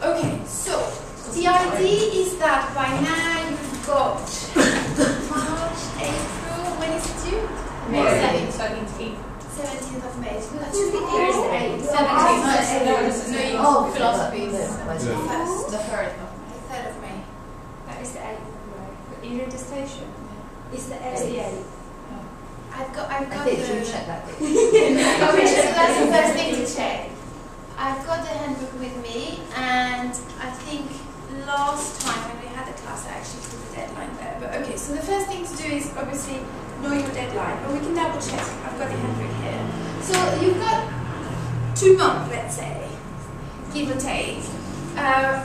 Okay, so the idea is that by now you've got March, April, when is it due? May 17th. 17th of May. So that should be Thursday. 17th. Oh, philosophy. The 3rd of May. That is the 8th of May. Your dissertation? It's the 8th. I've got I think you the... check that bit. Okay, so that's the first thing to check. I've got the handbook with me, and I think last time when we had the class I actually put the deadline there. But okay, so the first thing to do is obviously know your deadline, but we can double check. I've got the handbook here. So you've got 2 months, let's say, give or take,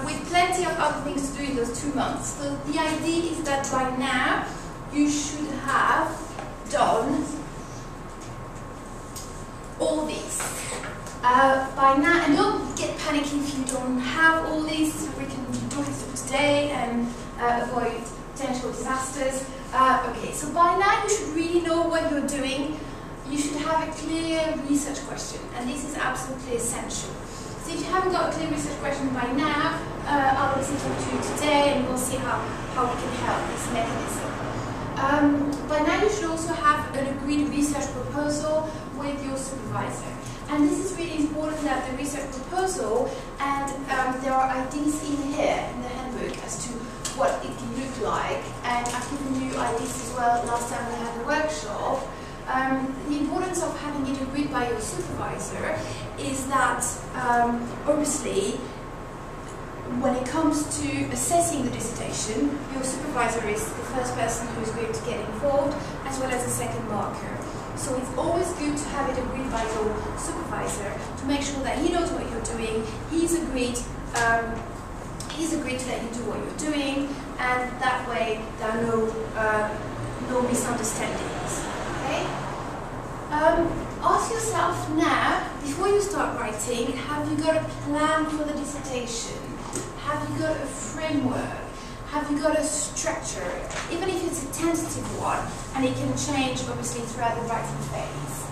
with plenty of other things to do in those 2 months. So the idea is that by now you should have done all these. By now, and don't get panicky if you don't have all these. We can do it today and avoid potential disasters. Okay, so by now you should really know what you're doing. You should have a clear research question, and this is absolutely essential. So if you haven't got a clear research question by now, I'll obviously talk to you today, and we'll see how we can help this mechanism. By now you should also have an agreed research proposal with your supervisor. And this is really important, that the research proposal, and there are ideas in here, in the handbook, as to what it can look like. And I've given you ideas as well last time we had the workshop. The importance of having it agreed by your supervisor is that, obviously, when it comes to assessing the dissertation, your supervisor is the first person who is going to get involved, as well as the second marker. So it's always good to have it agreed by your supervisor to make sure that he knows what you're doing. He's agreed to let you do what you're doing, and that way there are no misunderstandings. Okay? Ask yourself now, before you start writing, have you got a plan for the dissertation? Have you got a framework? Have you got a structure? Even if it's a tentative one, and it can change obviously throughout the writing phase.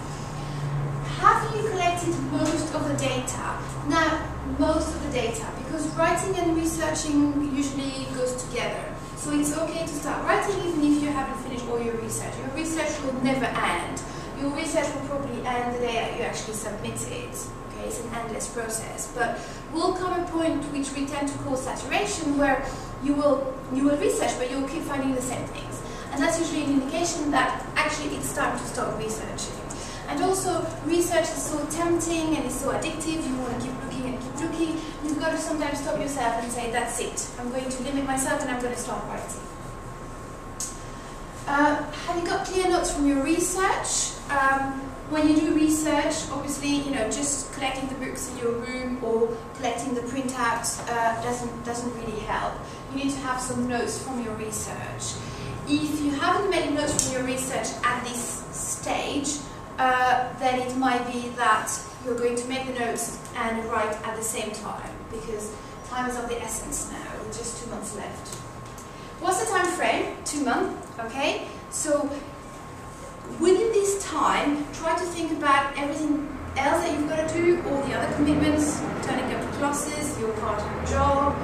Have you collected most of the data? Now, most of the data, because writing and researching usually goes together. So it's okay to start writing even if you haven't finished all your research. Your research will never end. Your research will probably end the day that you actually submit it. Okay, it's an endless process. But will come a point which we tend to call saturation, where you will research, but you'll keep finding the same things. And that's usually an indication that actually it's time to stop researching. And also, research is so tempting and it's so addictive, you want to keep looking and keep looking. You've got to sometimes stop yourself and say, that's it. I'm going to limit myself and I'm going to start writing. Have you got clear notes from your research? When you do research, obviously, just collecting the books in your room or collecting the printouts doesn't really help. You need to have some notes from your research. If you haven't made notes from your research at this stage, then it might be that you're going to make the notes and write at the same time, because time is of the essence now, with just 2 months left. What's the time frame? 2 months, okay? So within this time, try to think about everything else that you've got to do, all the other commitments, turning up to classes, your part-time job,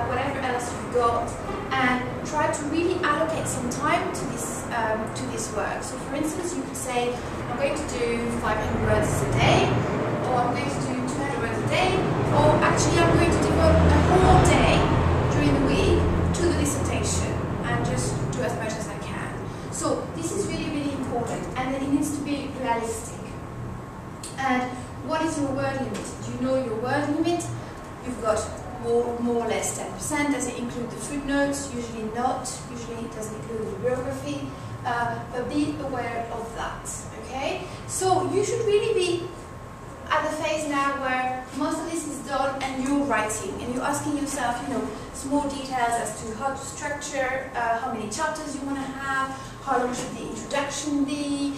whatever else you've got, and try to really allocate some time to this work. So for instance, you could say, I'm going to do 500 words a day, or I'm going to do 200 words a day, or actually I'm going to devote a whole day during the week to the dissertation and just do as much as I can. So this is really, really important, and it needs to be realistic. And what is your word limit? Do you know your word limit? You've got more or less 10%. Does it include the footnotes? Usually not. Usually it doesn't include the bibliography. But be aware of that, okay? So you should really be at the phase now where most of this is done and you're writing and you're asking yourself, small details as to how to structure, how many chapters you want to have, how long should the introduction be,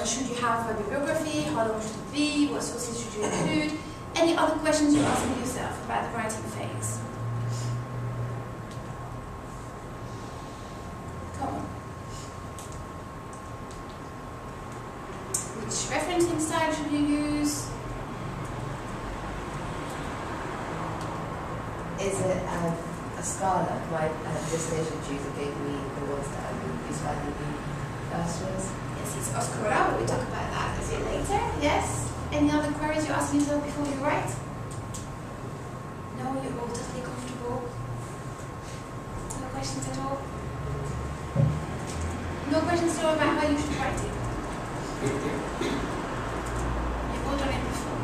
should you have a bibliography, how long should it be, what sources should you include, any other questions you're asking yourself about the writing phase. Come on. Which referencing style should you use? Is it a scholar? My dissertation tutor gave me the ones that I would use by the universities. Yes, it's Oscar. We talk about that a bit later. Yes. Any other queries you're asking yourself before you write? No, you're all totally comfortable. No questions at all? No questions at all about how you should write it? You've all done it before.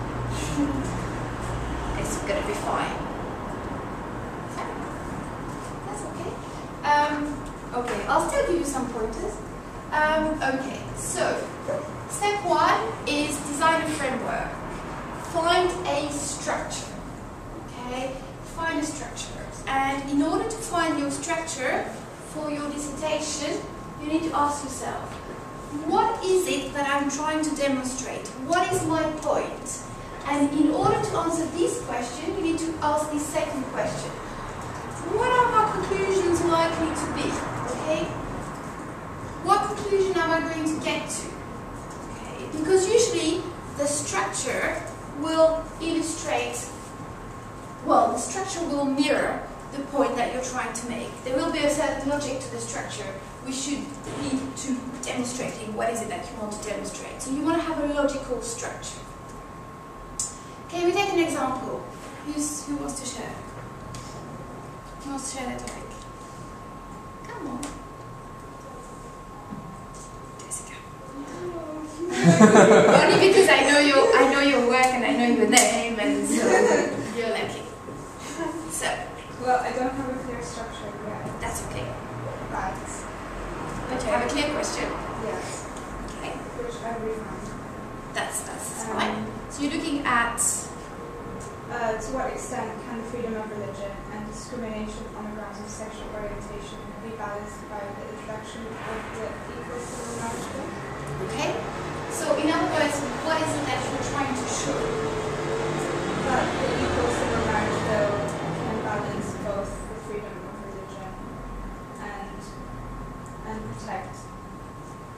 It's going to be fine. That's okay. Okay, I'll still give you some pointers. Okay, so step 1 is design a framework. Find a structure. Okay, find a structure. And in order to find your structure for your dissertation, you need to ask yourself, what is it that I'm trying to demonstrate? What is my point? And in order to answer this question, you need to ask the second question. What are my conclusions likely to be? Okay? What conclusion am I going to get to? Okay? Because usually the structure will illustrate, well, the structure will mirror the point that you're trying to make. There will be a certain logic to the structure. We should need to demonstrating what is it that you want to demonstrate. So you want to have a logical structure. Okay, we take an example. Who wants to share? Who wants to share that topic? Come on. Jessica. Only because I know your work and I know your name, and so you're lucky. So. Well, I don't have a clear structure yet. That's okay. But you have a clear question? Yes. Okay. Which I refined. That's fine. So you're looking at to what extent can freedom of religion and discrimination on the grounds of sexual orientation be balanced by the introduction of the equal civil marriage bill? Okay. So in other words, what is it that you're trying to show? That the equal civil marriage bill can balance both the freedom of religion and protect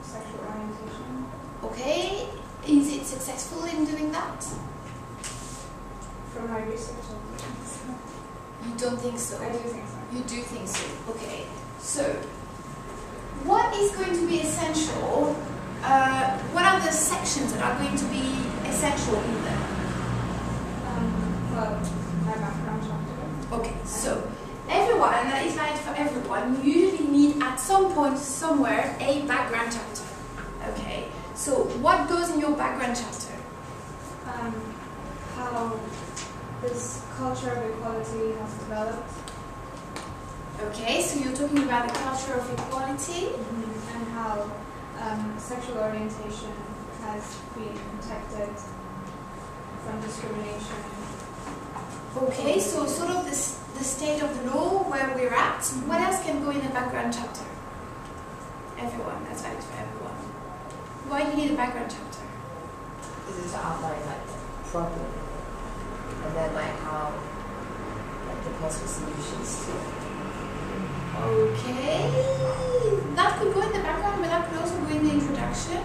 sexual orientation. Okay. Is it successful in doing that? From my research, I don't think so. You don't think so? I do think so. You do think so. Okay. So, what is going to be essential? What are the sections that are going to be essential in them? Well, my background chapter. Okay. So, everyone, and that is valid for everyone, you usually need at some point, somewhere, a background chapter. Okay. So, what goes in your background chapter? How this culture of equality has developed. Okay, so you're talking about the culture of equality. And how sexual orientation has been protected from discrimination. Okay, so sort of the state of the law where we're at. What else can go in the background chapter? Everyone, that's valid for everyone. Why do you need a background chapter? Is it to outline like the problem, and then like how like the possible solutions to it? Okay, that could go in the background, but that could also go in the introduction.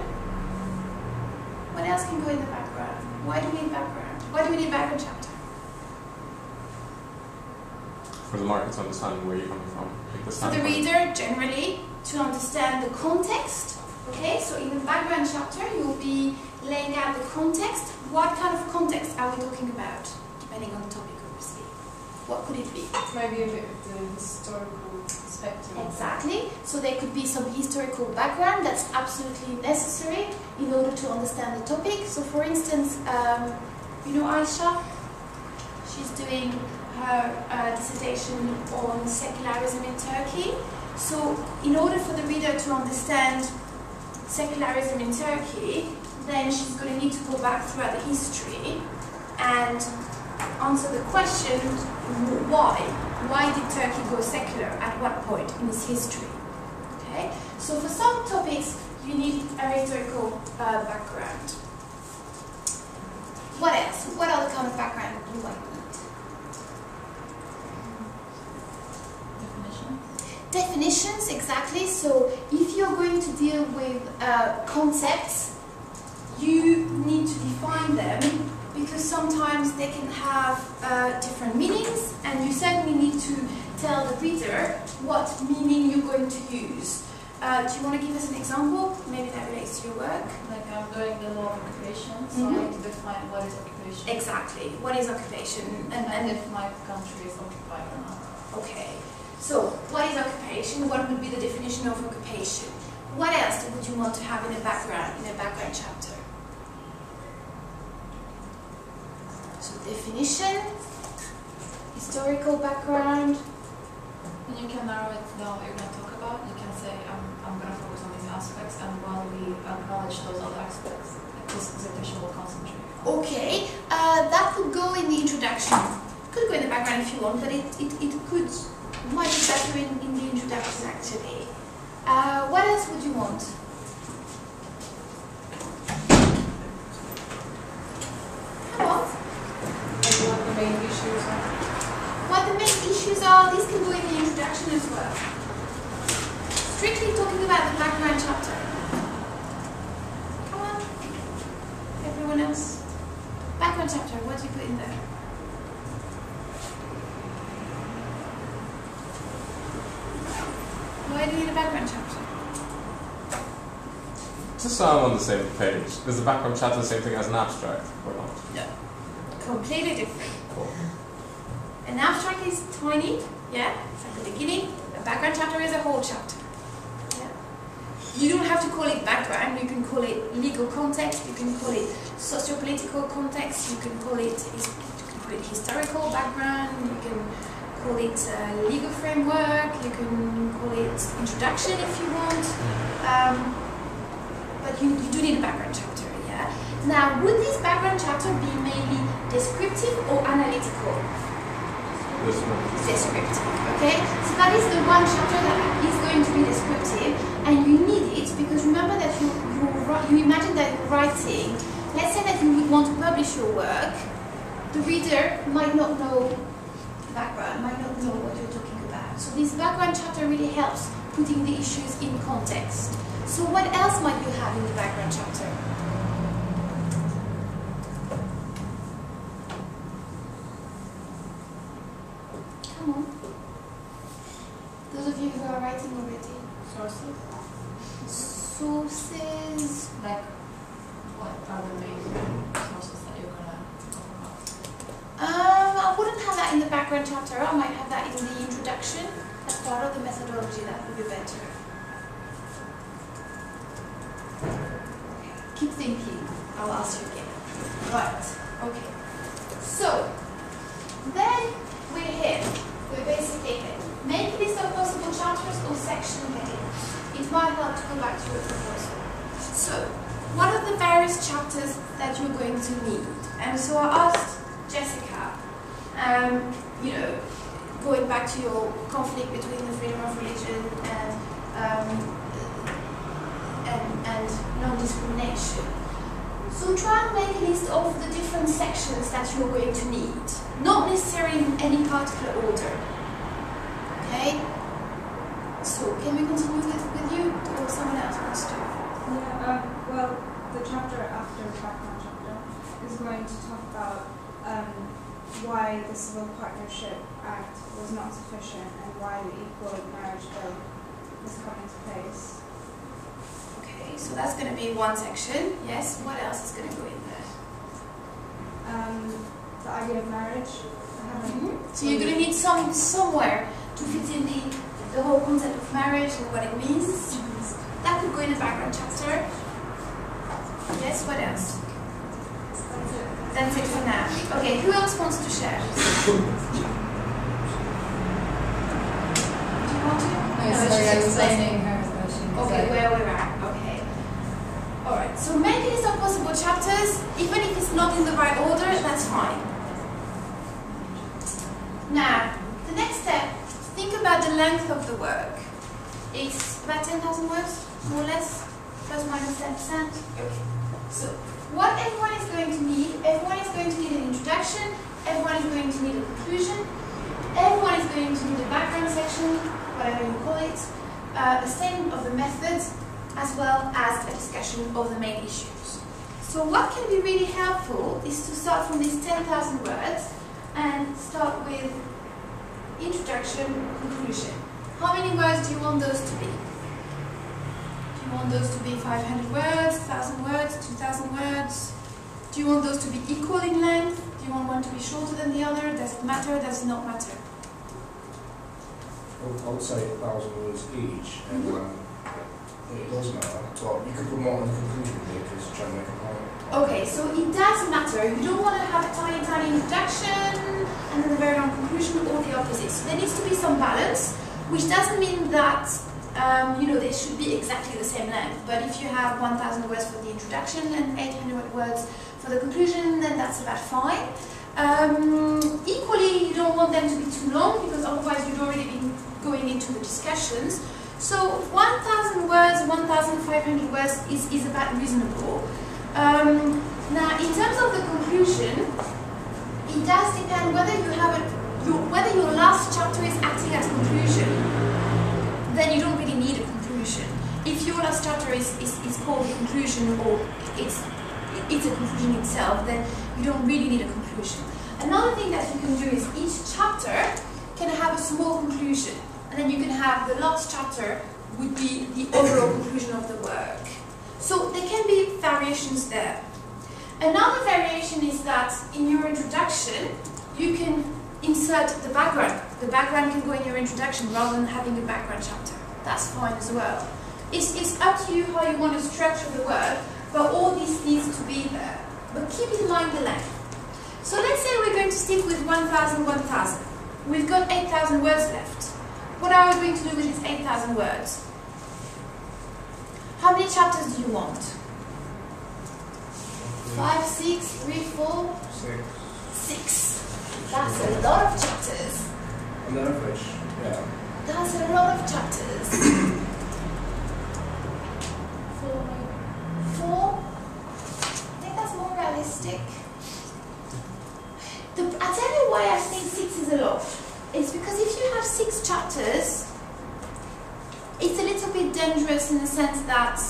What else can go in the background? Why do we need background? Why do we need background chapter? For the market to understand where you're coming from. Like For the reader, generally, to understand the context. Okay, so in the background chapter, you'll be laying out the context. What kind of context are we talking about? Depending on the topic, obviously. What could it be? Maybe a bit of the historical perspective. Exactly. So there could be some historical background that's absolutely necessary in order to understand the topic. So for instance, you know Aisha? She's doing her dissertation on secularism in Turkey. So in order for the reader to understand secularism in Turkey, then she's going to need to go back throughout the history and answer the question, why? Why did Turkey go secular? At what point in its history? Okay. So for some topics, you need a historical background. What else? What other kind of background do I need? Definitions, exactly. So if you're going to deal with concepts, you need to define them because sometimes they can have different meanings, and you certainly need to tell the reader what meaning you're going to use. Do you want to give us an example? Maybe that relates to your work. Like I'm doing the law of occupation, so I need to define what is occupation. Exactly. What is occupation? And if my country is occupied or not. Okay. So, what is occupation? What would be the definition of occupation? What else would you want to have in a background chapter? So, definition, historical background. And you can narrow it down what you're going to talk about. You can say, I'm going to focus on these aspects, and while we acknowledge those other aspects, this dissertation will concentrate. Okay, that could go in the introduction. Could go in the background if you want, but it might be better in the introduction actually. What else would you want? Come on. What the main issues are. What the main issues are, these can go in the introduction as well. Strictly talking about the background chapter. Come on. Everyone else. Background chapter, what do you put in there? Why do you need a background chapter? Just so I'm on the same page, is the background chapter the same thing as an abstract or not? No. Completely different. Cool. An abstract is tiny, yeah, it's at the beginning. A background chapter is a whole chapter. Yeah. You don't have to call it background, you can call it legal context, you can call it socio-political context, you can call it historical background, you can call it legal framework, you can call it introduction if you want, but you do need a background chapter, yeah? Now, would this background chapter be mainly descriptive or analytical? Descriptive, okay? So that is the one chapter that is going to be descriptive, and you need it because remember that you imagine that you're writing, let's say that you want to publish your work, the reader might not know the background, might not know what you're talking about. So this background chapter really helps putting the issues in context. So what else might you have in the background chapter? Come on. Those of you who are writing already. Sources? Sources. Like, what are the main sources that you're going to talk about? I wouldn't have that in the background chapter. I might have that in the introduction as part of the methodology. That would be better. Keep thinking. I'll ask you again. Right. Okay. So, then we're here. We're basically here. Make a list of possible chapters or section headings. It might help to go back to your proposal. So, what are the various chapters that you're going to need? And so I asked Jessica, going back to your conflict between the freedom of religion and non-discrimination. So try and make a list of the different sections that you're going to need, not necessarily in any particular order. Okay? So can we continue with you, or someone else wants to? Yeah, well, the chapter after the background chapter is going to talk about why the Civil Partnership Act was not sufficient and why the Equal Marriage Bill is coming to place. Okay, so that's going to be one section. Yes, what else is going to go in there? The idea of marriage. So you're going to need somewhere to fit in the whole concept of marriage and what it means. That could go in the background chapter. Yes, what else? That's it for now. Okay, who else wants to share? Do you want to? No, sorry, I was explaining her question. Okay, where we're at. Okay. Alright, so make a list of possible chapters. Even if it's not in the right order, that's fine. Now, the next step, think about the length of the work. It's about 10,000 words, more or less, plus minus 10%. Okay. So, what everyone is going to need, everyone is going to need an introduction, everyone is going to need a conclusion, everyone is going to need a background section, whatever you call it, a statement of the methods, as well as a discussion of the main issues. So So what can be really helpful is to start from these 10,000 words and start with introduction, conclusion. How many words do you want those to be? Do you want those to be 500 words, 1,000 words, 2,000 words? Do you want those to be equal in length? Do you want one to be shorter than the other? Does it matter? Does it not matter? I would say 1,000 words each, and it does matter. So you could put more in the conclusion here because you're trying to make a point. Okay, so it does matter. You don't want to have a tiny, tiny introduction and then a very long conclusion, or the opposite. So there needs to be some balance, which doesn't mean that they should be exactly the same length. But if you have 1,000 words for the introduction and 800 words for the conclusion, then that's about fine. Equally, you don't want them to be too long because otherwise you'd already be going into the discussions. So 1,000 words, 1,500 words is about reasonable. Now, in terms of the conclusion, it does depend whether you have whether your last chapter is acting as conclusion. Then you don't really need a conclusion. If your last chapter is called a conclusion, or it's a conclusion itself, then you don't really need a conclusion. Another thing that you can do is each chapter can have a small conclusion, and then you can have the last chapter would be the overall conclusion of the work. So there can be variations there. Another variation is that in your introduction, you can insert the background. The background can go in your introduction rather than having a background chapter. That's fine as well. It's up to you how you want to structure the work, but all this needs to be there. But keep in mind the length. So let's say we're going to stick with 1,000, 1,000. We've got 8,000 words left. What are we going to do with these 8,000 words? How many chapters do you want? 5, 6, 3, 4? 6. That's a lot of chapters. On average, yeah. That's a lot of chapters. 4? I think that's more realistic. I'll tell you why I think 6 is a lot. It's because if you have 6 chapters, it's a little bit dangerous in the sense that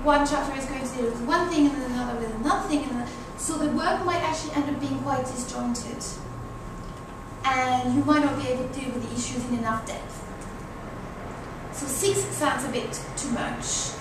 one chapter is going to deal with one thing and then another with another thing, and so the work might actually end up being quite disjointed. And you might not be able to deal with the issues in enough depth. So 6 sounds a bit too much.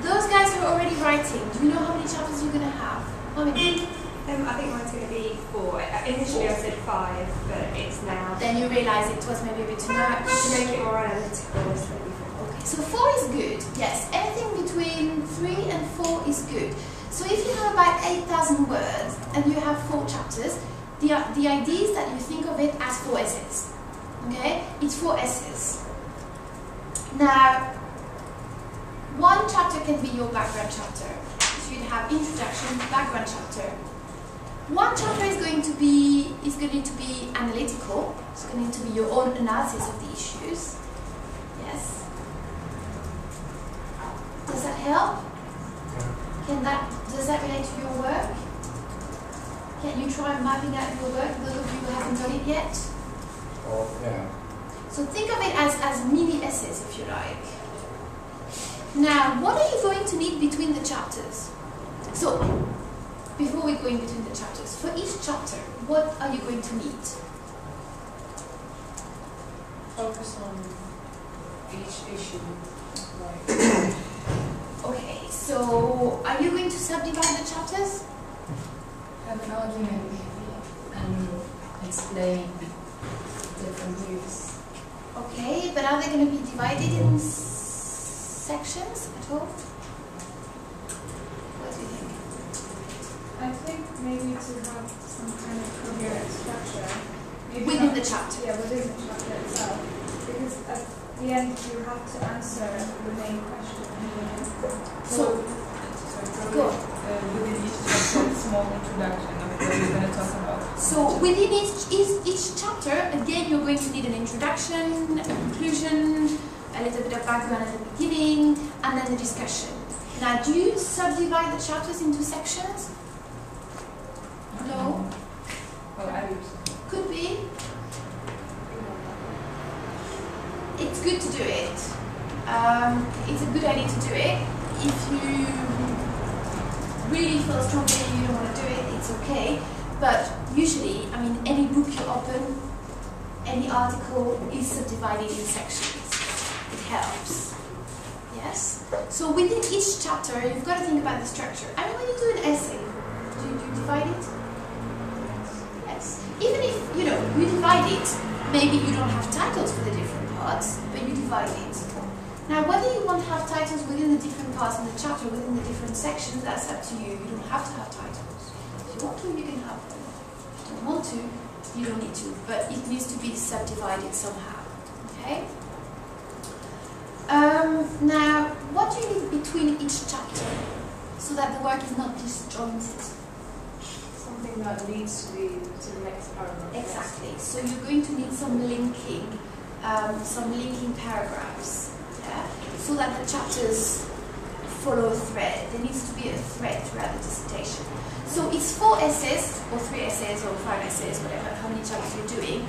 Those guys who are already writing, do you know how many chapters you're going to have? How many? I think mine's going to be 4. Initially I said 5, but it's now. Then you realise it was maybe a bit too much. To make it more analytical, it's maybe 4. Okay, so 4 is good. Yes, anything between 3 and 4 is good. So if you have about 8,000 words and you have 4 chapters, the idea is that you think of it as 4 essays. Okay? It's 4 essays. Now, one chapter can be your background chapter. So you'd have introduction, background chapter. One chapter is going to be analytical. It's going to be your own analysis of the issues. Yes. Does that help? Does that relate to your work? Can you try mapping out your work, those of you who haven't done it yet? Oh, yeah. So think of it as mini essays, if you like. Now, what are you going to need between the chapters? So, before we go in between the chapters, for each chapter, what are you going to need? Focus on each issue. Okay, so are you going to subdivide the chapters? Have an argument and explain different views. Okay, but are they going to be divided in sections at all? What do you think? I think maybe to have some kind of coherent structure. Maybe Within not- the chapter? Yeah, within the chapter itself. Because at the end you have to answer the main question. So, go on. Within each chapter, a small introduction of what we're going to talk about. So within each chapter, again, you're going to need an introduction, a conclusion, a little bit of background at the beginning, and then the discussion. Now, do you subdivide the chapters into sections? No? Well, I would. Could be. It's good to do it. It's a good idea to do it if you really feel strongly you don't want to do it, it's okay. But usually, I mean, any book you open, any article is subdivided in sections. It helps. Yes? So within each chapter, you've got to think about the structure. I mean, when you do an essay, do you divide it? Yes. Even if, you know, you divide it, maybe you don't have titles for the different parts, but you divide it. Now, whether you want to have titles within the different parts in the chapter, within the different sections, that's up to you. You don't have to have titles. If you want to, you can have them. If you don't want to, you don't need to. But it needs to be subdivided somehow. Okay? Now, what do you need between each chapter so that the work is not disjointed? Something that leads to the next paragraph. Exactly. So you're going to need some linking paragraphs, yeah? So that the chapters follow a thread. There needs to be a thread throughout the dissertation. So it's 4 essays, or 3 essays, or 5 essays, whatever, how many chapters you're doing,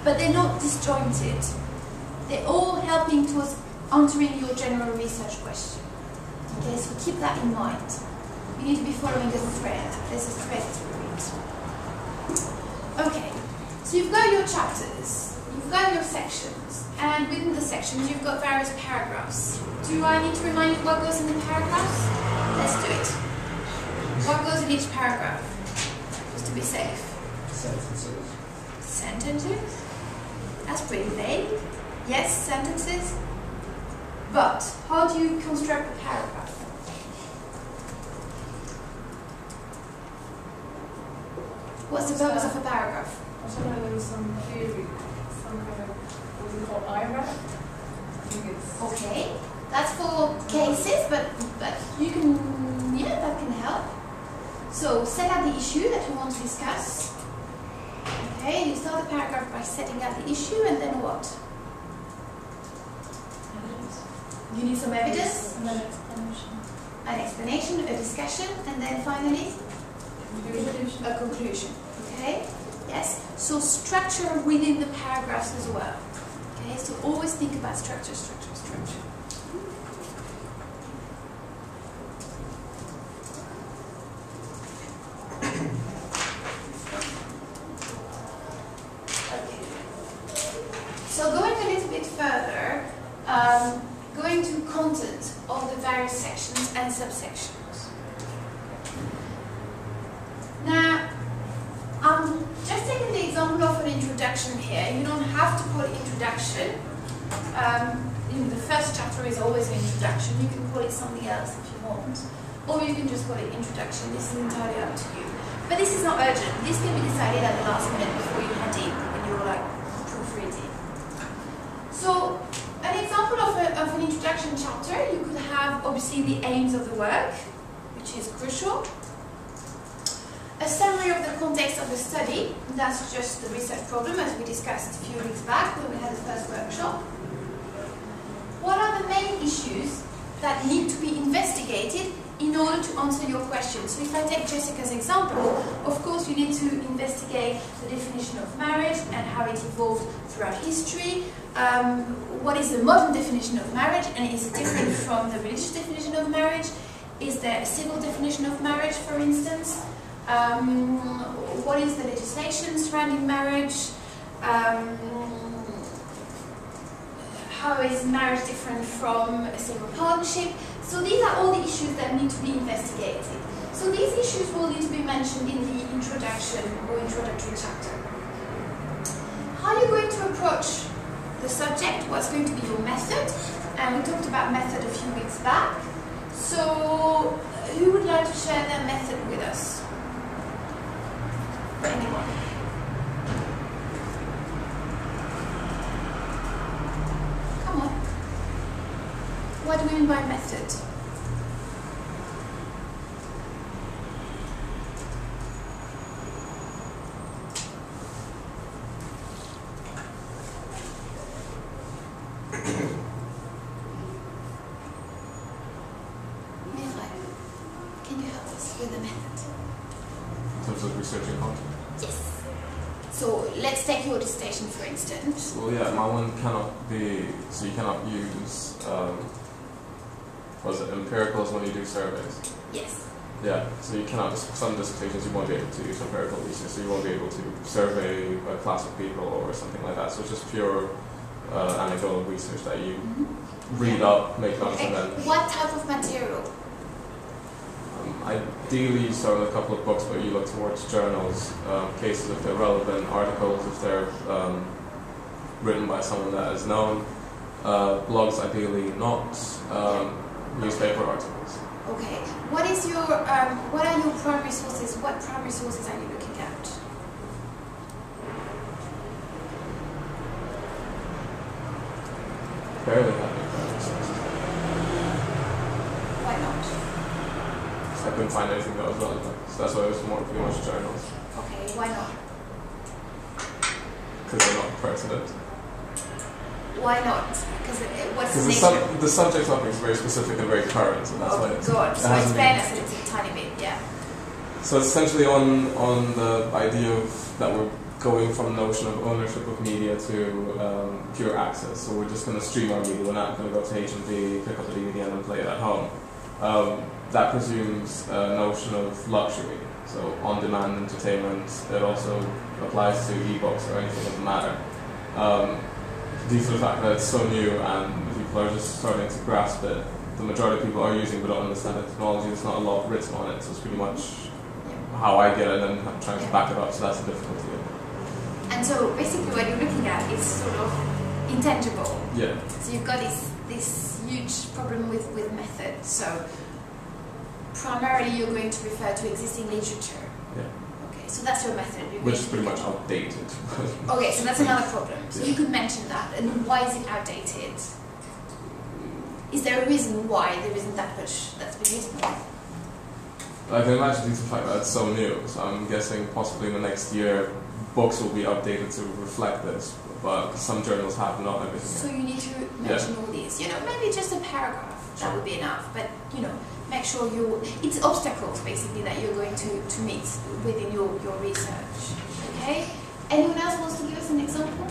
but they're not disjointed. They're all helping towards answering your general research question. Okay, so keep that in mind. You need to be following a thread. There's a thread through it. Okay, so you've got your chapters, you've got your sections, and within the sections you've got various paragraphs. Do I need to remind you what goes in the paragraphs? Let's do it. What goes in each paragraph? Just to be safe. Sentences. Sentences? That's pretty vague. Yes, sentences. But how do you construct a paragraph? What's the purpose of a paragraph? I don't know, there was some theory, some kind of, what do you call IRAP? I think it's... Okay, that's for cases, but you can, yeah, that can help. So set out the issue that you want to discuss. Okay, you start the paragraph by setting out the issue, and then what? You need some evidence, And then explanation. an explanation, a discussion, and then finally a conclusion. Okay? Yes? So structure within the paragraphs as well. Okay? So always think about structure, structure, structure. Okay. So going a little bit further, going to content of the various sections and subsections. Now, I'm just taking the example of an introduction here. You don't have to call it introduction. The first chapter is always an introduction. You can call it something else if you want. Or you can just call it introduction. This is entirely up to you. But this is not urgent. This can be decided at the last minute before you head in, when you're like proofreading. So, an example of an introduction chapter, you could have obviously the aims of the work, which is crucial. A summary of the context of the study, that's just the research problem as we discussed a few weeks back when we had the first workshop. What are the main issues that need to be investigated in order to answer your question? So if I take Jessica's example, of course you need to investigate the definition of marriage and how it evolved throughout history. What is the modern definition of marriage, and is it different from the religious definition of marriage? Is there a civil definition of marriage, for instance? What is the legislation surrounding marriage? How is marriage different from a civil partnership? So these are all the issues that need to be investigated. So these issues will need to be mentioned in the introduction or introductory chapter. How are you going to approach the subject? What's going to be your method? And we talked about method a few weeks back. So who would like to share their method with us? Anyone? Come on. What do we mean by method? Can you help us with the method? In terms of researching content? Yes. So let's take your dissertation for instance. Well, yeah, my one cannot be, so you cannot use, was it empiricals when you do surveys? Yes. Yeah, so you cannot, some dissertations you won't be able to use empirical research, so you won't be able to survey a class of people or something like that. So it's just pure anecdotal research that you read up, make notes, and then... What type of material? Ideally, you start with a couple of books, but you look towards journals, cases if they're relevant, articles if they're written by someone that is known, blogs ideally not, newspaper articles. Okay. What is your what are your primary sources? What primary sources are you looking at? Barely have any primary sources. Why not? I couldn't find anything that was relevant, so that's why it was more pretty much journals, Okay. Why not? because they're not pertinent. Why not? Because what's the Because nature? the subject topic is very specific and very current, and that's why Oh it's... God. it So hasn't explain been- us a little tiny bit. Yeah. So it's essentially on the idea of that we're going from the notion of ownership of media to pure access. So we're just going to stream our media. We're not going to go to H&V, pick up the DVD, and then play it at home. That presumes a notion of luxury. So on-demand entertainment. It also applies to e-books or anything of the matter. Due to the fact that it's so new and people are just starting to grasp it, the majority of people are using but don't understand the technology. There's not a lot written on it, so it's pretty much how I get it, and then I'm trying to back it up, so that's the difficulty. And so basically, what you're looking at is sort of intangible. Yeah. So you've got this huge problem with method. So primarily, you're going to refer to existing literature. Yeah. Okay. So that's your method. You're Which going is to pretty look much at- outdated. Okay, so that's another problem. So Yeah. you could mention that. And why is it outdated? Is there a reason why there isn't that much that's been written? I can imagine due to the fact that it's so new, so I'm guessing possibly in the next year books will be updated to reflect this, but some journals have not everything So yet. you need to mention all these. You know, maybe just a paragraph. That would be enough. But you know, make sure it's obstacles basically that you're going to meet within your research. Okay? Anyone else wants to give us an example?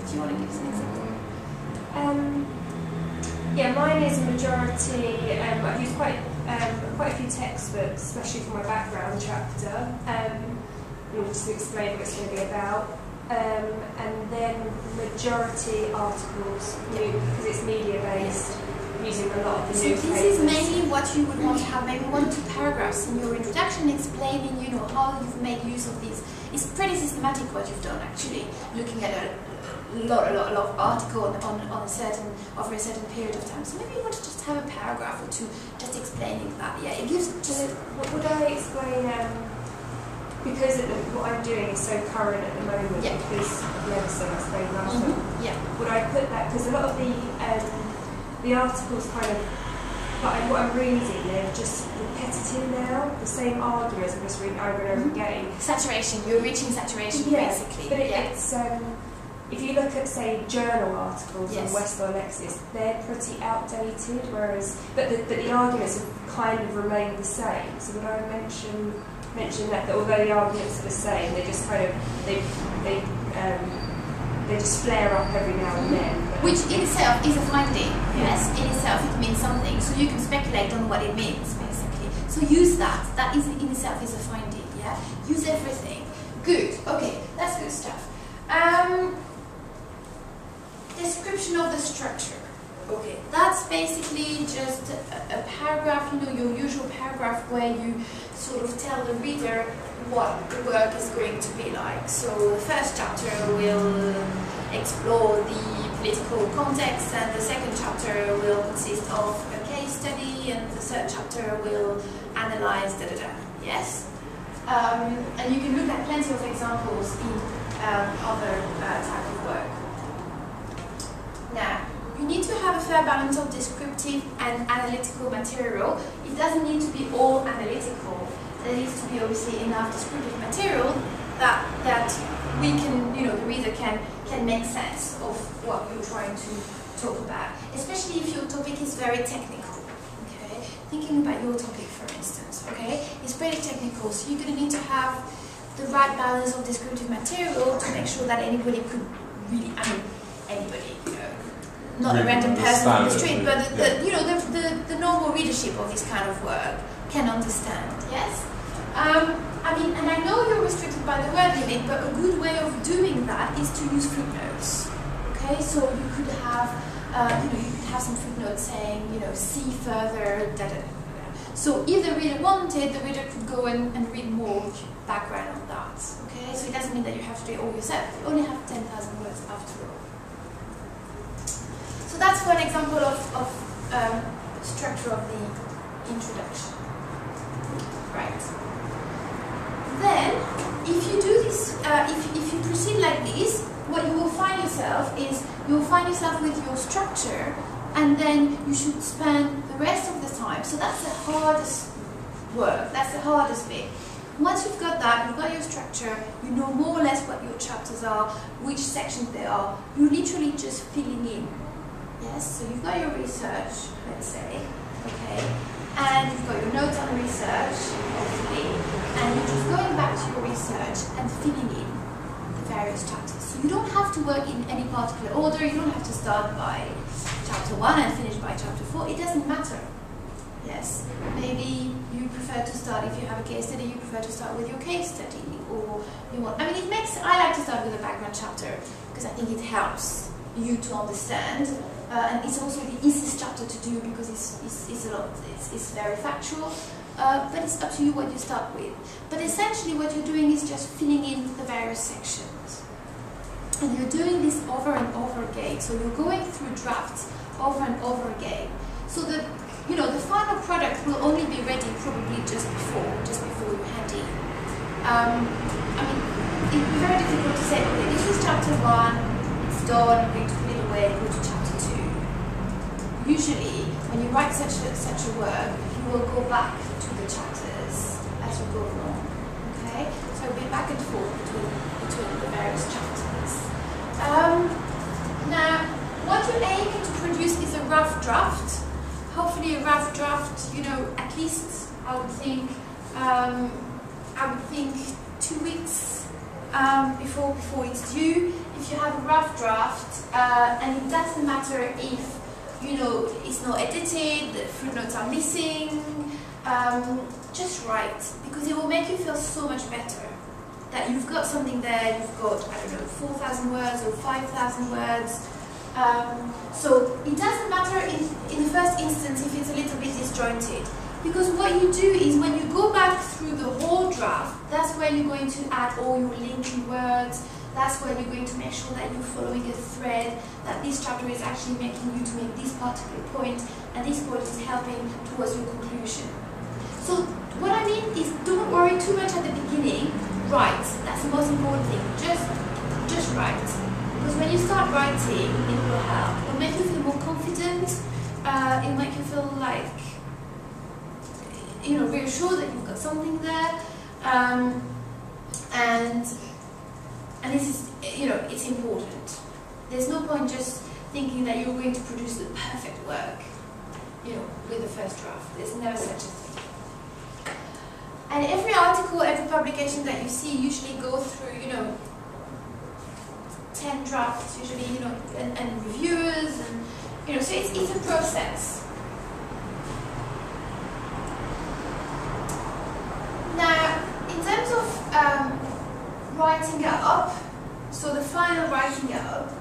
Do you want to give us an example? Yeah, mine is a majority. I've used quite a few textbooks, especially for my background chapter, in order to explain what it's going to be about. And then majority articles, because it's media based, using a lot of the So newspapers. this is mainly what you would want to have, maybe 1 or 2 paragraphs in your introduction explaining, you know, how you've made use of these. It's pretty systematic what you've done actually, looking at a lot of article on a certain over a certain period of time. So maybe you want to just have a paragraph or 2 just explaining that. Yeah, it gives just. Would I explain? Because what I'm doing is so current at the moment, Yeah. because of medicine, I suppose, last time. Yeah. Would I put that, because a lot of the articles kind of, what I'm reading, they're just repetitive now, the same arguments I'm just reading over and over again. Saturation. You're reaching saturation basically. But yeah. it's, if you look at, say, journal articles Yes. on West or Lexis, they're pretty outdated, whereas, but the arguments have kind of remained the same. So would I mention that although the arguments are the same, they just kind of, they just flare up every now and then. Which in itself is a finding, yes? In itself it means something, so you can speculate on what it means, basically. So use that. That is in itself is a finding, yeah? Use everything. Good, okay, that's good stuff. Description of the structure. Okay, that's basically just a paragraph, you know, your usual paragraph where you sort of tell the reader what the work is going to be like. So the first chapter will explore the political context, and the second chapter will consist of a case study, and the third chapter will analyze da-da-da. Yes? And you can look at plenty of examples in other type of work. Now, you need to have a fair balance of descriptive and analytical material. It doesn't need to be all analytical. There needs to be obviously enough descriptive material that we can, you know, the reader can make sense of what you're trying to talk about. Especially if your topic is very technical. Okay, thinking about your topic, for instance. Okay, it's pretty technical, so you're going to need to have the right balance of descriptive material to make sure that anybody could really, anybody, you know, not a random person on the street, but the normal readership of this kind of work can understand, yes? I mean, and I know you're restricted by the word limit, but a good way of doing that is to use footnotes. Okay, so you could have, you could have some footnotes saying, see further, da da da. So if the reader wanted, the reader could go and read more background on that. Okay, so it doesn't mean that you have to do it all yourself. You only have 10,000 words after all. So that's one example of structure of the introduction. Right. Then, if you do this, if you proceed like this, what you will find yourself is you will find yourself with your structure, and then you should spend the rest of the time. So that's the hardest work. That's the hardest bit. Once you've got that, you've got your structure, you know more or less what your chapters are, which sections they are. You're literally just filling in. Yes. So you've got your research, let's say, okay. And you've got your notes on the research, hopefully, and you're just going back to your research and filling in the various chapters. So you don't have to work in any particular order, you don't have to start by chapter 1 and finish by chapter 4, it doesn't matter. Yes, maybe you prefer to start, if you have a case study, you prefer to start with your case study, or you want, I mean, I like to start with a background chapter, because I think it helps you to understand. And it's also the easiest chapter to do because it's very factual, but it's up to you what you start with. But essentially what you're doing is just filling in the various sections. And you're doing this over and over again, so you're going through drafts over and over again. So that, the final product will only be ready probably just before you hand in. I mean, it would be very difficult to say, okay, this is chapter 1, it's done, I'm going to put it away, go to chapter 2. Usually, when you write such a work, you will go back to the chapters as you go along. Okay, so it'll be back and forth between the various chapters. Now, what you're aiming to produce is a rough draft. Hopefully, a rough draft. At least I would think 2 weeks before it's due. If you have a rough draft, and it doesn't matter if it's not edited, the footnotes are missing, just write, because it will make you feel so much better that you've got something there, you've got, 4,000 words or 5,000 words. So it doesn't matter in the first instance if it's a little bit disjointed, because what you do is when you go back through the whole draft, that's where you're going to add all your linking words. That's where you're going to make sure that you're following a thread, that this chapter is actually making you to make this particular point, and this point is helping towards your conclusion. So what I mean is, don't worry too much at the beginning. Write. That's the most important thing. Just write. Because when you start writing, it will help. It will make you feel more confident. It will make you feel like, reassured that you've got something there. And this is, it's important. There's no point just thinking that you're going to produce the perfect work, with the first draft. There's never such a thing. And every article, every publication that you see usually goes through, 10 drafts, usually, and reviewers, and, so it's a process. Now, in terms of writing up, so the final writing up,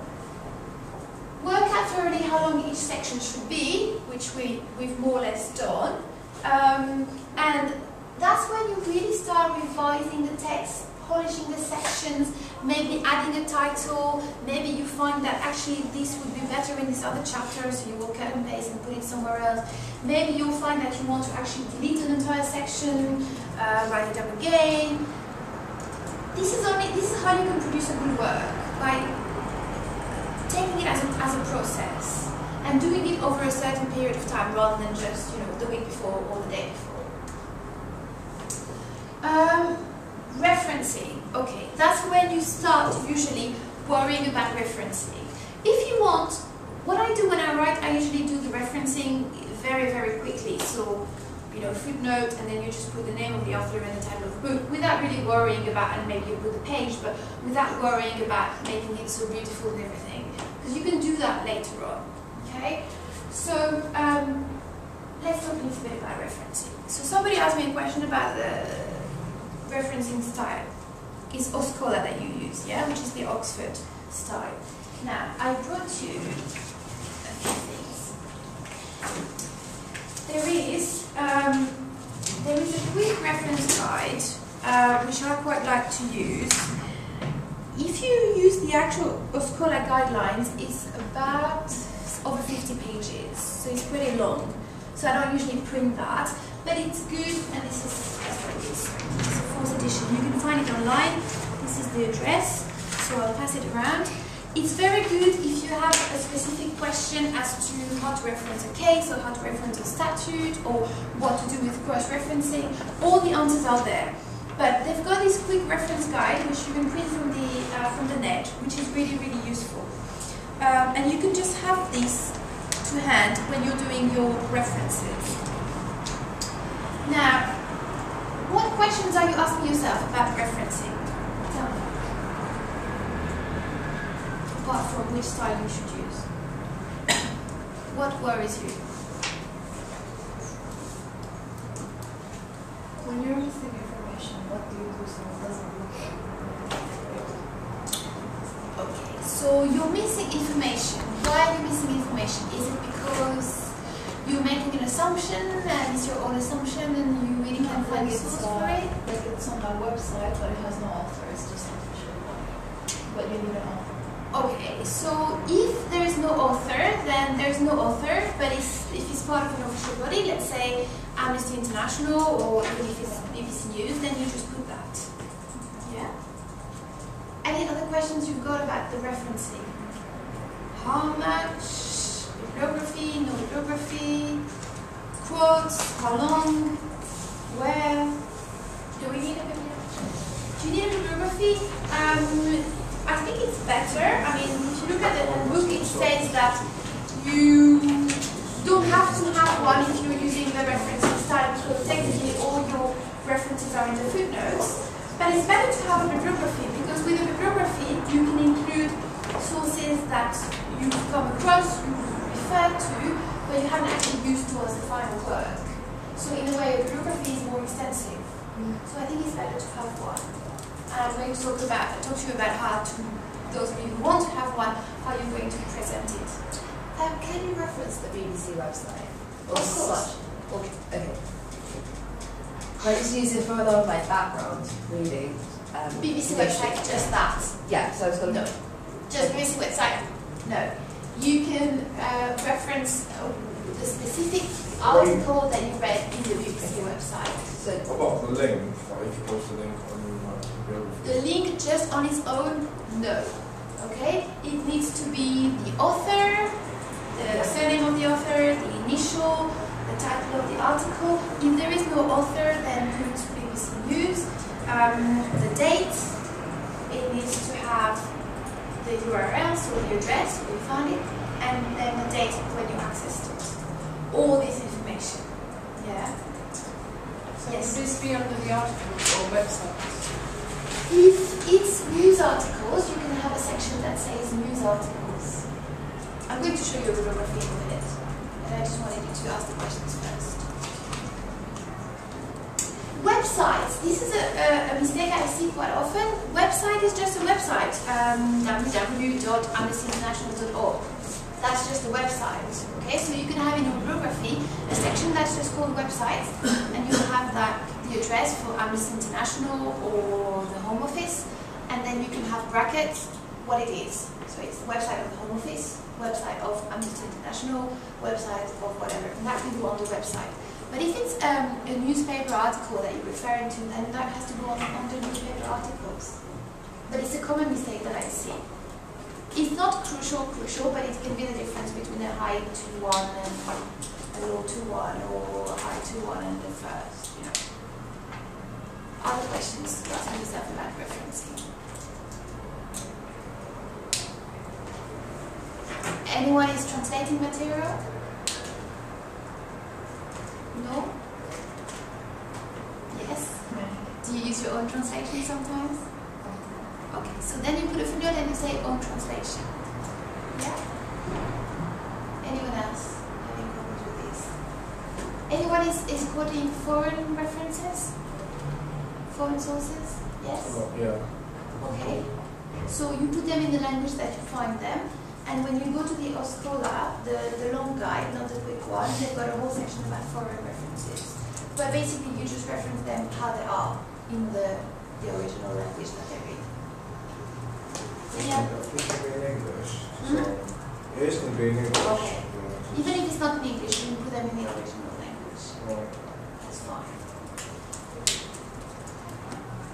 work out thoroughly how long each section should be, which we've more or less done, and that's when you really start revising the text, polishing the sections, maybe adding a title, maybe you find that actually this would be better in this other chapter, so you will cut and paste and put it somewhere else. Maybe you'll find that you want to actually delete an entire section, write it up again. This is how you can produce a good work, by taking it as a process and doing it over a certain period of time rather than just the week before or the day before. Referencing, okay, that's when you start usually worrying about referencing. If you want, what I do when I write, I usually do the referencing very, very quickly. So, footnote, and then you just put the name of the author and the title of the book without really worrying about, and maybe you put the page, but without worrying about making it so beautiful and everything. Because you can do that later on, okay? So, let's talk a little bit about referencing. So somebody asked me a question about the referencing style. It's Oscola that you use, yeah, which is the Oxford style. Now, I brought you a few things. There is a quick reference guide, which I quite like to use. If you use the actual Oscola guidelines, it's about over 50 pages, so it's pretty long. So I don't usually print that, but it's good, and this is that's what it is. It's a 4th edition. You can find it online. This is the address, so I'll pass it around. It's very good if you have a specific question as to how to reference a case, or how to reference a statute, or what to do with cross-referencing. All the answers are there. But they've got this quick reference guide, which you can print from the net, which is really, really useful. And you can just have this to hand when you're doing your references. Now, what questions are you asking yourself about referencing? Tell me. Apart from which style you should use. What worries you? When you're missing information, what do you do so it doesn't look like? Okay, so you're missing information. Why are you missing information? Is it because you're making an assumption and it's your own assumption and you really can't find a source for it? Like it's on my website, but it has no author. It's just an official one. But you need an author. Okay, so if there is no author, then there's no author, but if it's part of an official body, let's say Amnesty International, or even if it's BBC News, then you just put that. Yeah? Any other questions you've got about the referencing? How much? Bibliography, no bibliography, quotes, how long, where? Do we need a bibliography? Do you need a bibliography? I think it's better. I mean, if you look at the book, it says that you don't have to have one if you're using the referencing style, because technically all your references are in the footnotes. But it's better to have a bibliography, because with a bibliography you can include sources that you've come across, you refer to, but you haven't actually used towards the final work. So in a way, a bibliography is more extensive. So I think it's better to have one. And I'm going to talk to you about how to, those of you who want to have one, how you're going to present it. Can you reference the BBC website? Of course. Okay. I just use it for a lot of my background reading. BBC website, just that. Yeah, so I was going to... No. Just BBC website. No. You can reference the specific article that you read in the BBC website. So, what about the link? Like if you post a link on the link just on its own, no. Okay? It needs to be the author, the surname of the author, the initial, the title of the article. If there is no author, then put BBC News. The date, it needs to have the URL, so the address where you found it, and then the date when you accessed it. All this information. Yeah? So Yes. would this be under the articles or websites? If it's news articles, you can have a section that says news articles. I'm going to show you a bibliography in a minute, and I just wanted you to ask the questions first. Websites. This is a mistake I see quite often. Website is just a website, www.amnestyinternational.org. That's just a website. Okay, so you can have in your bibliography a section that's just called websites, and you will have the address for Amnesty International or the Home Office, and then you can have brackets what it is. So it's the website of the Home Office, website of Amnesty International, website of whatever, and that can go on the website. But if it's a newspaper article that you're referring to, then that has to go on under newspaper articles. But it's a common mistake that I see. It's not crucial, but it can be the difference between a high 2-1 and a low 2-1, or a high 2-1 and the first, you know. Other questions to ask yourself about referencing? Anyone is translating material? No? Yes? Do you use your own translation sometimes? Okay, so then you put a footnote and you say own translation. Yeah? Anyone else having problems with this? Anyone is quoting foreign references? Foreign sources? Yes? Oh, yeah. Okay. So you put them in the language that you find them, and when you go to the Oscola, the long guide, not the quick one, they've got a whole section about foreign references. But basically you just reference them how they are in the original language that they read. Yeah. It can be in English. So it is going to be in English. Okay. Even if it's not in English, you can put them in the original language. Right. That's fine.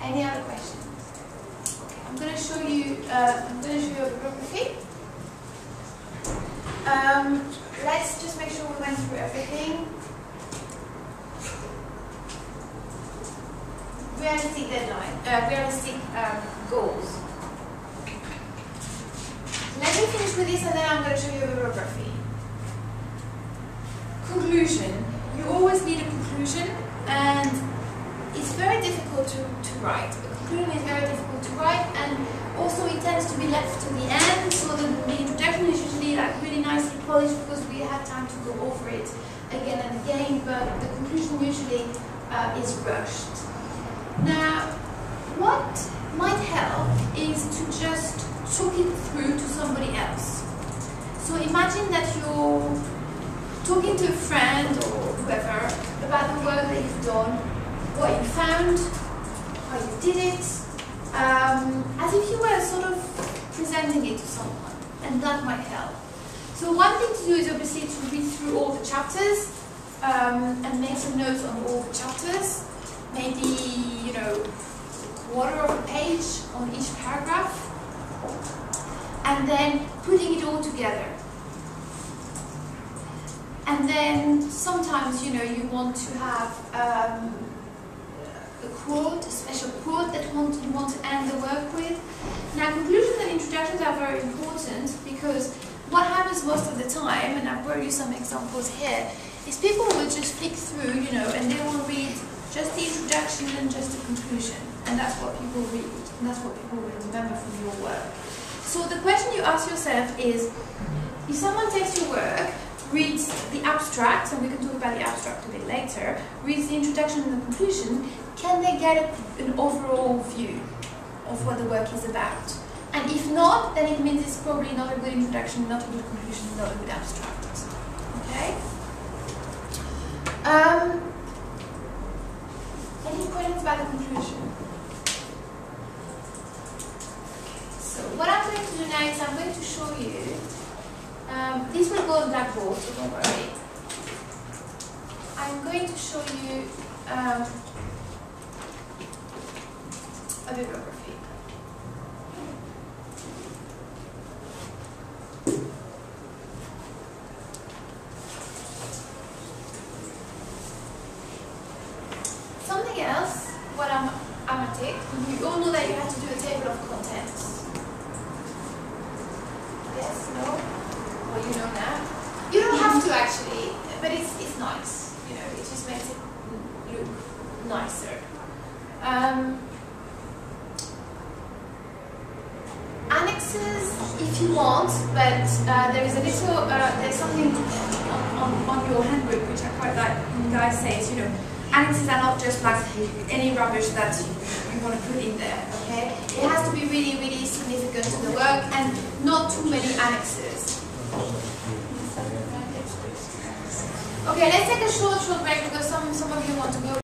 Any other questions? Okay, I'm going to show you. I'm going to show you a bibliography. Let's just make sure we went through everything. Realistic deadline. Realistic goals. Let me finish with this, and then I'm going to show you a bibliography. Conclusion. You always need a conclusion, and it's very difficult to write. A conclusion is very difficult to write, and also it tends to be left to the end, so the introduction is usually like really nicely polished because we have time to go over it again and again, but the conclusion usually is rushed. Now, what might help is to just talk it through to somebody else. So imagine that you're talking to a friend or whoever about the work that you've done, what you found, how you did it, as if you were sort of presenting it to someone, and that might help. So one thing to do is obviously to read through all the chapters and make some notes on all the chapters, maybe, you know, quarter of a page on each paragraph, and then putting it all together. And then sometimes, you know, you want to have a quote, a special quote that you want to end the work with. Now, conclusions and introductions are very important because what happens most of the time, and I've brought you some examples here, is people will just flick through, you know, and they will read just the introduction and just the conclusion. And that's what people read, and that's what people will remember from your work. So the question you ask yourself is, if someone takes your work, reads the abstract, and we can talk about the abstract a bit later, reads the introduction and the conclusion, can they get an overall view of what the work is about? And if not, then it means it's probably not a good introduction, not a good conclusion, not a good abstract. Okay? Any questions about the conclusion? So what I'm going to do now is I'm going to show you. This will go on Blackboard, so don't worry. I'm going to show you a bibliography. Something else, what I'm a tick, you all know that you have to do a table of contents. Yes, no? Well, you know now. You don't have to actually, but it's nice. You know, it just makes it look nicer. Annexes, if you want, but there is a little, there's something on your handbook which I quite like. The guy says, you know, annexes are not just like any rubbish that you want to put in there. Okay, it has to be really, really significant to the work, and not too many annexes. Okay, let's take a short break because some of you want to go.